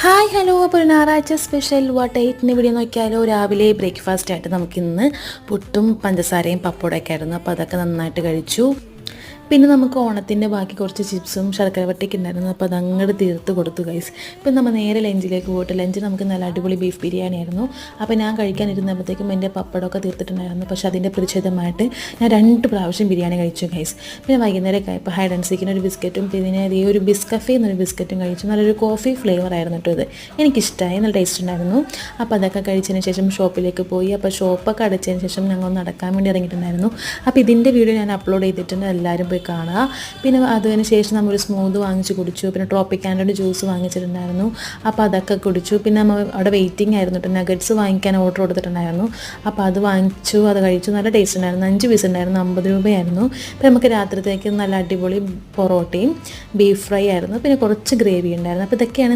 Hi hello, അപ്പോൾ ഞായറാഴ്ച special what എയ്റ്റിന് video നോക്കിയാലോ. രാവിലെ ബ്രേക്ക്ഫാസ്റ്റ് ആയിട്ട് നമുക്കിന്ന് പുട്ടും പഞ്ചസാരയും പപ്പടമൊക്കെ ആയിരുന്നു. അപ്പോൾ അതൊക്കെ നന്നായിട്ട് കഴിച്ചു. പിന്നെ നമുക്ക് ഓണത്തിൻ്റെ ബാക്കി കുറച്ച് ചിപ്സും ശർക്കര വട്ടയൊക്കെ ഉണ്ടായിരുന്നു. അപ്പോൾ അതങ്ങോട്ട് തീർത്ത് കൊടുത്തു ഗൈസ്. ഇപ്പം നമ്മൾ നേരെ ലഞ്ചിലേക്ക് പോയിട്ട് ലഞ്ച് നമുക്ക് നല്ല അടിപൊളി ബീഫ് ബിരിയാണി ആയിരുന്നു. അപ്പോൾ ഞാൻ കഴിക്കാനിരുന്നപ്പോഴത്തേക്കും എൻ്റെ പപ്പടമൊക്കെ തീർത്തിട്ടുണ്ടായിരുന്നു. പക്ഷേ അതിൻ്റെ പ്രതിഷേധമായിട്ട് ഞാൻ 2 പ്രാവശ്യം ബിരിയാണി കഴിച്ചു ഗൈസ്. പിന്നെ വൈകുന്നേരം ഇപ്പോൾ ഹൈഡ് ആൻഡ് സീക്കിന് ഒരു ബിസ്ക്കറ്റും പിന്നെ ഈ ഒരു ബിസ്കഫേ എന്നൊരു ബിസ്ക്കറ്റും കഴിച്ചു. നല്ലൊരു കോഫി ഫ്ലേവർ ആയിരുന്നു കേട്ടോ ഇത്. എനിക്കിഷ്ടമായി, നല്ല ടേസ്റ്റ് ഉണ്ടായിരുന്നു. അപ്പോൾ അതൊക്കെ കഴിച്ചതിന് ശേഷം ഷോപ്പിലേക്ക് പോയി. അപ്പോൾ ഷോപ്പൊക്കെ അടച്ചതിന് ശേഷം ഞങ്ങൾ നടക്കാൻ വേണ്ടി ഇറങ്ങിയിട്ടുണ്ടായിരുന്നു. അപ്പോൾ ഇതിൻ്റെ വീഡിയോ ഞാൻ അപ്ലോഡ് ചെയ്തിട്ടുണ്ട്, എല്ലാവരും പോയി കാണുക. പിന്നെ അതിന് ശേഷം നമ്മളൊരു സ്മൂത്ത് വാങ്ങിച്ച് കുടിച്ചു. പിന്നെ ട്രോപ്പിക്കാൻ്റെ ജ്യൂസ് വാങ്ങിച്ചിട്ടുണ്ടായിരുന്നു. അപ്പോൾ അതൊക്കെ കുടിച്ചു. പിന്നെ നമ്മൾ അവിടെ വെയിറ്റിംഗ് ആയിരുന്നു കേട്ടോ. നഗറ്റ്സ് വാങ്ങിക്കാൻ ഓർഡർ കൊടുത്തിട്ടുണ്ടായിരുന്നു. അപ്പോൾ അത് വാങ്ങിച്ചു, അത് കഴിച്ചു. നല്ല ടേസ്റ്റ് ഉണ്ടായിരുന്നു. 5 പീസ് ഉണ്ടായിരുന്നു, 50 രൂപയായിരുന്നു. അപ്പോൾ നമുക്ക് രാത്രിത്തേക്ക് നല്ല അടിപൊളി പൊറോട്ടയും ബീഫ് ഫ്രൈ ആയിരുന്നു. പിന്നെ കുറച്ച് ഗ്രേവി ഉണ്ടായിരുന്നു. അപ്പോൾ ഇതൊക്കെയാണ്